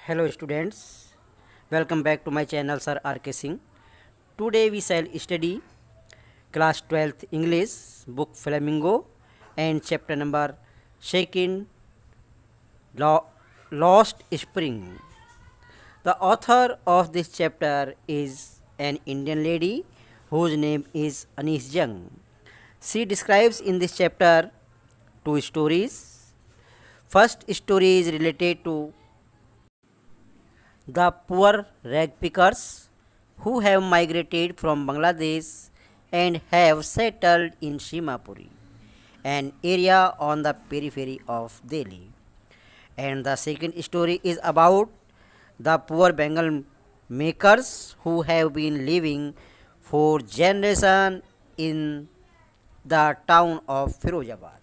Hello students, welcome back to my channel Sir RK Singh. Today we shall study class 12th English book Flamingo and chapter number 2 Lost Spring. The author of this chapter is an Indian lady whose name is Anis Jung. She describes in this chapter two stories. First story is related to the poor rag pickers who have migrated from Bangladesh and have settled in Shimapuri, an area on the periphery of Delhi. And the second story is about the poor Bengal makers who have been living for generations in the town of Firozabad.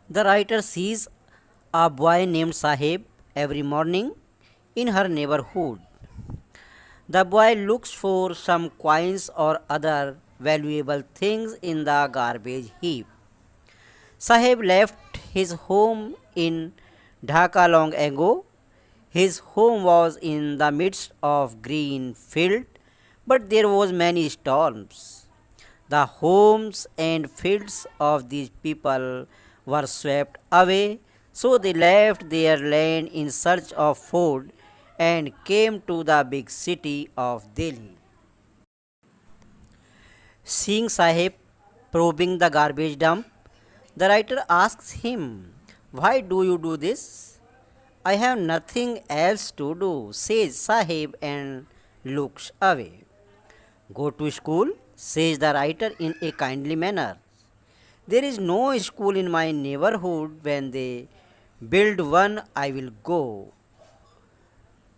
The writer sees a boy named Sahib every morning in her neighborhood. The boy looks for some coins or other valuable things in the garbage heap. Sahib left his home in Dhaka long ago. His home was in the midst of green field, but there was many storms. The homes and fields of these people were swept away, so they left their land in search of food and came to the big city of Delhi. Seeing Sahib probing the garbage dump, the writer asks him, "Why do you do this?" "I have nothing else to do," says Sahib and looks away. "Go to school," says the writer in a kindly manner. "There is no school in my neighborhood. When they build one, I will go,"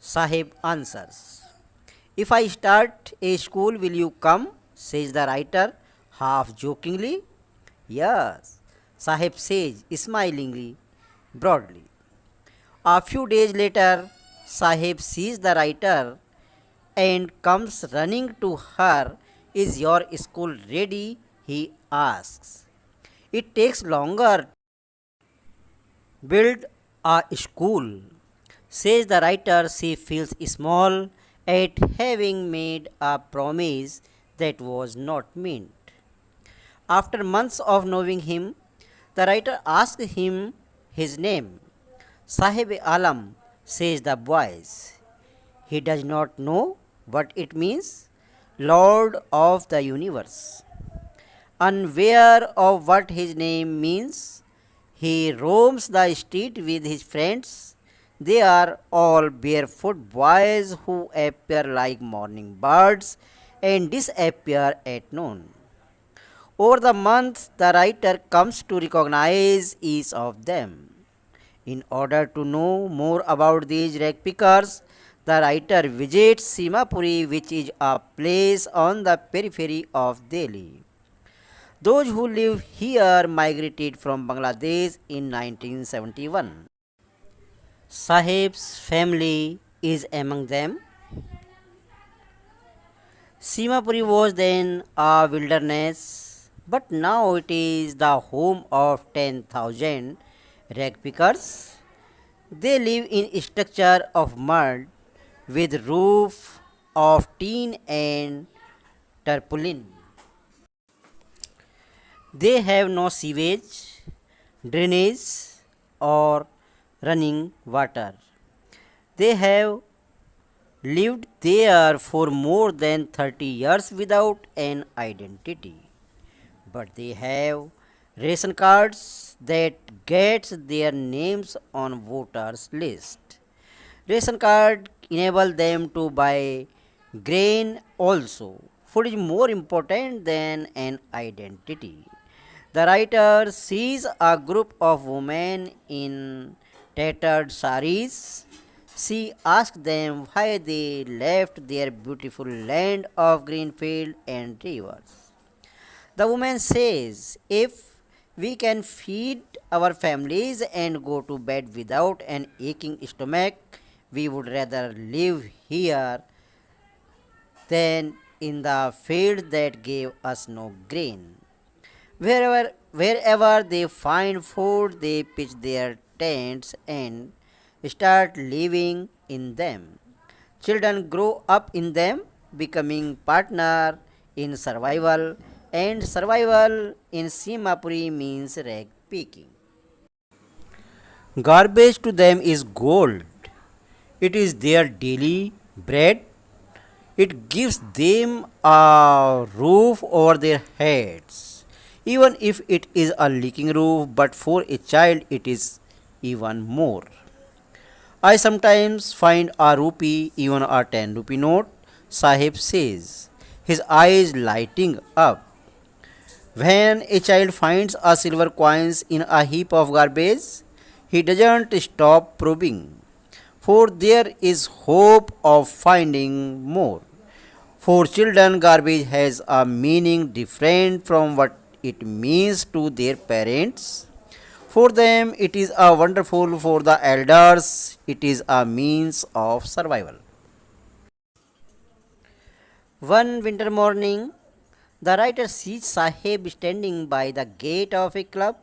Sahib answers. "If I start a school, will you come?" says the writer, half jokingly. "Yes," Sahib says, smilingly, broadly. A few days later, Sahib sees the writer and comes running to her. "Is your school ready?" he asks. "It takes longer to build a school," says the writer. She feels small at having made a promise that was not meant. After months of knowing him, the writer asks him his name. "Sahib Alam," says the boy. He does not know what it means. Lord of the universe. Unaware of what his name means, he roams the street with his friends. They are all barefoot boys who appear like morning birds and disappear at noon. Over the months, the writer comes to recognize each of them. In order to know more about these rag pickers, the writer visits Simapuri, which is a place on the periphery of Delhi. Those who live here migrated from Bangladesh in 1971. Sahib's family is among them. Simapuri was then a wilderness, but now it is the home of 10,000 rag pickers. They live in structure of mud with roof of tin and tarpaulin. They have no sewage, drainage, or running water. They have lived there for more than 30 years without an identity. But they have ration cards that gets their names on voters list. Ration card enable them to buy grain also. Food is more important than an identity. The writer sees a group of women in tattered saris. She asks them why they left their beautiful land of green field and rivers. The woman says, "If we can feed our families and go to bed without an aching stomach, we would rather live here than in the field that gave us no grain." Wherever they find food, they pitch their tents and start living in them. Children grow up in them, becoming partner in survival, and survival in Simapuri means rag picking. Garbage to them is gold. It is their daily bread. It gives them a roof over their heads. Even if it is a leaking roof, but for a child it is even more. I sometimes find a rupee, even a 10 rupee note, Sahib says, his eyes lighting up. When a child finds a silver coins in a heap of garbage, he doesn't stop probing, for there is hope of finding more. For children, garbage has a meaning different from what it means to their parents. For them, it is a wonderful. For the elders, it is a means of survival. One winter morning, the writer sees Sahib standing by the gate of a club.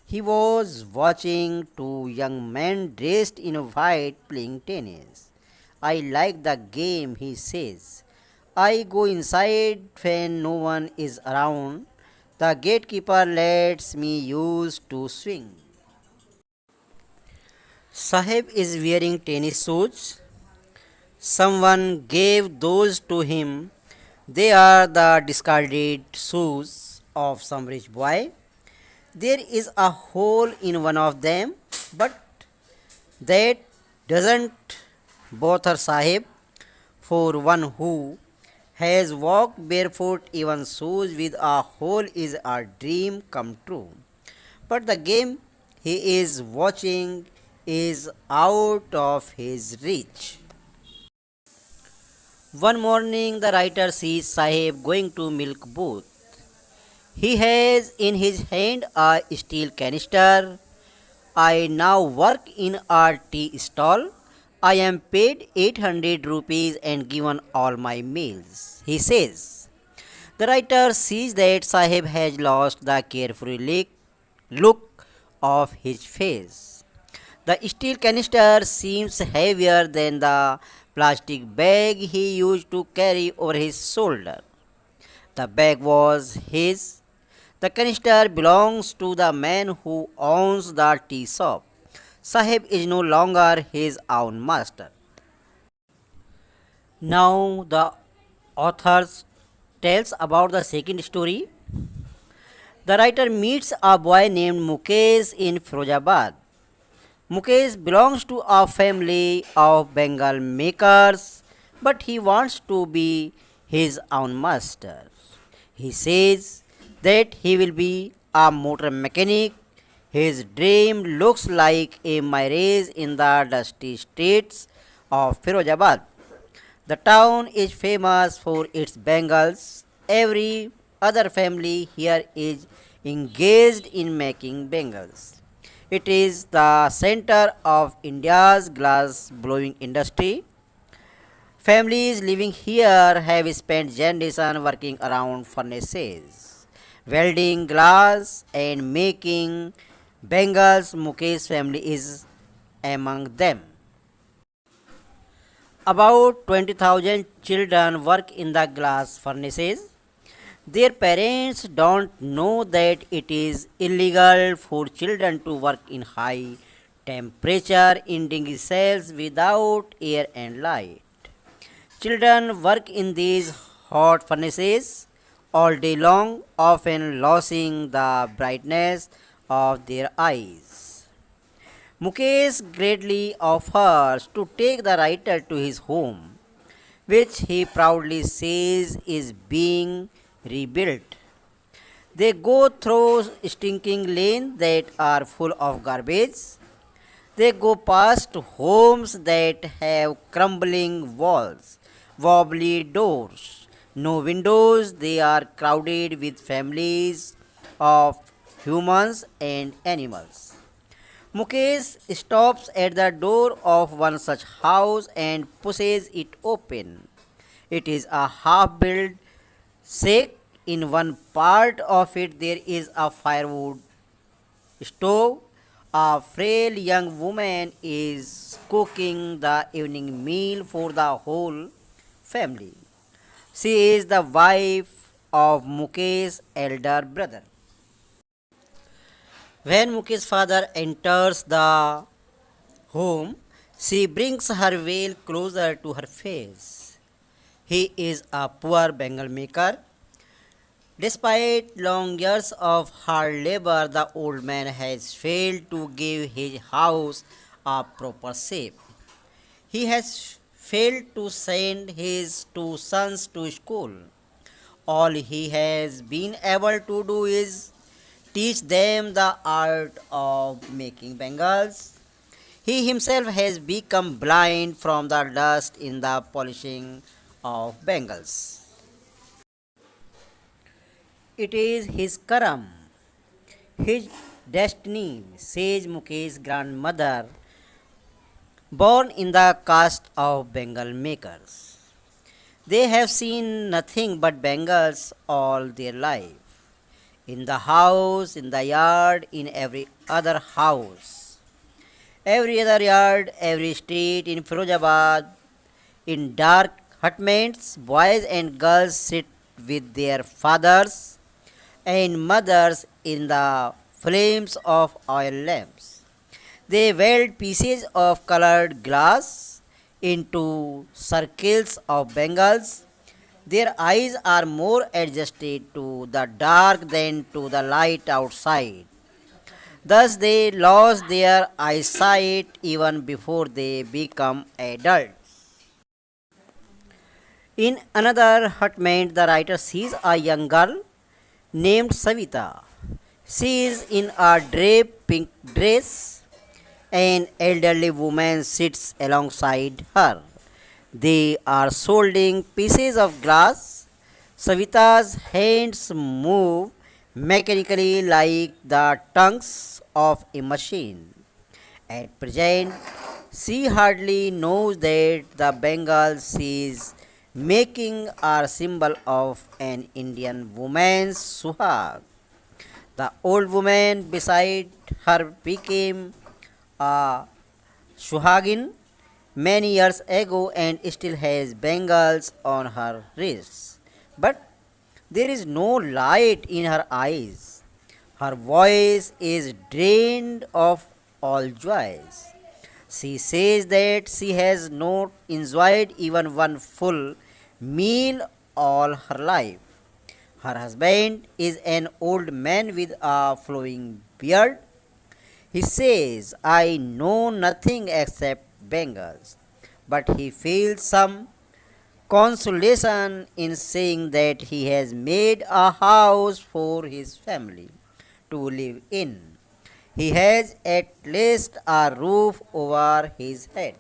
He was watching two young men dressed in white playing tennis. I like the game, he says. I go inside when no one is around. The gatekeeper lets me use to swing. Sahib is wearing tennis shoes. Someone gave those to him. They are the discarded shoes of some rich boy. There is a hole in one of them, but that doesn't bother Sahib. For one who has walked barefoot, even shoes with a hole is a dream come true. But the game he is watching is out of his reach. One morning, the writer sees Sahib going to milk booth. He has in his hand a steel canister. I now work in a tea stall. I am paid 800 rupees and given all my meals, he says. The writer sees that Sahib has lost the carefree look of his face. The steel canister seems heavier than the plastic bag he used to carry over his shoulder. The bag was his. The canister belongs to the man who owns the tea shop. Sahib is no longer his own master. Now the author tells about the second story. The writer meets a boy named Mukesh in Firozabad. Mukesh belongs to a family of Bengal makers, but he wants to be his own master. He says that he will be a motor mechanic. His dream looks like a mirage in the dusty streets of Firozabad. The town is famous for its bangles. Every other family here is engaged in making bangles. It is the center of India's glass blowing industry. Families living here have spent generations working around furnaces, welding glass and making bangles. Mukesh family is among them. About 20,000 children work in the glass furnaces. Their parents don't know that it is illegal for children to work in high temperature in dingy cells without air and light. Children work in these hot furnaces all day long, often losing the brightness of their eyes. Mukesh greatly offers to take the writer to his home, which he proudly says is being rebuilt. They go through stinking lanes that are full of garbage. They go past homes that have crumbling walls, wobbly doors, no windows. They are crowded with families of humans and animals. Mukesh stops at the door of one such house and pushes it open. It is a half built shack. In one part of it, there is a firewood stove. A frail young woman is cooking the evening meal for the whole family. She is the wife of Mukesh's elder brother. When Mukesh's father enters the home, she brings her veil closer to her face. He is a poor Bengal maker. Despite long years of hard labor, the old man has failed to give his house a proper shape. He has failed to send his two sons to school. All he has been able to do is teach them the art of making bangles. He himself has become blind from the dust in the polishing of bangles. It is his karam, his destiny, says Mukesh's grandmother, born in the caste of Bengal makers. They have seen nothing but bangles all their life. In the house, in the yard, in every other house. Every other yard, every street in Firozabad, in dark hutments, boys and girls sit with their fathers and mothers in the flames of oil lamps. They weld pieces of colored glass into circles of bangles. Their eyes are more adjusted to the dark than to the light outside. Thus, they lose their eyesight even before they become adults. In another hutment, the writer sees a young girl named Savita. She is in a draped pink dress. An elderly woman sits alongside her. They are soldering pieces of glass. Savita's hands move mechanically like the tongues of a machine. At present, she hardly knows that the bangles she is making are symbol of an Indian woman's suhag. The old woman beside her became a suhagin many years ago and still has bangles on her wrists. But there is no light in her eyes. Her voice is drained of all joys. She says that she has not enjoyed even one full meal all her life. Her husband is an old man with a flowing beard. He says, I know nothing except bangles, but he feels some consolation in saying that he has made a house for his family to live in. He has at least a roof over his head.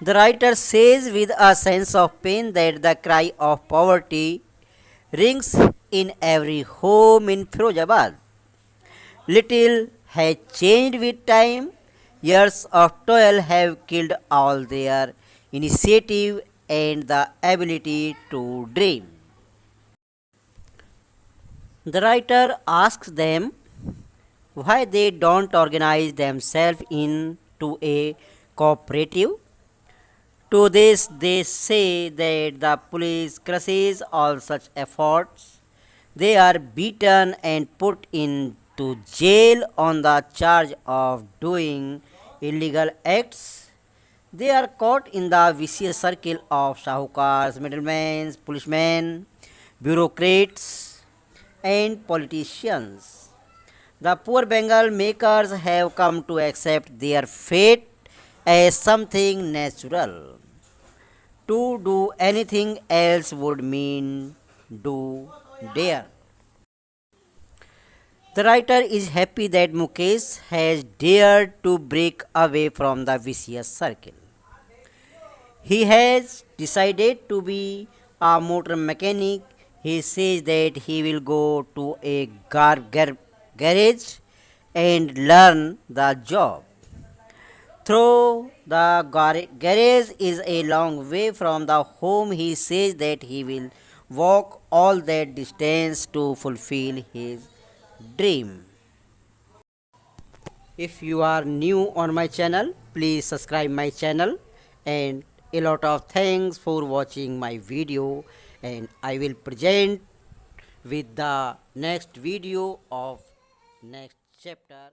The writer says with a sense of pain that the cry of poverty rings in every home in Firozabad. Little has changed with time. Years of toil have killed all their initiative and the ability to dream. The writer asks them why they don't organize themselves into a cooperative. To this, they say that the police crushes all such efforts. They are beaten and put into jail on the charge of doing illegal acts. They are caught in the vicious circle of shahukars, middlemen, policemen, bureaucrats, and politicians. The poor Bengal makers have come to accept their fate as something natural. To do anything else would mean do dare. The writer is happy that Mukesh has dared to break away from the vicious circle. He has decided to be a motor mechanic. He says that he will go to a garage and learn the job. Though the garage is a long way from the home, he says that he will walk all that distance to fulfill his dream. If you are new on my channel, please subscribe my channel, and a lot of thanks for watching my video, and I will present with the next video of next chapter.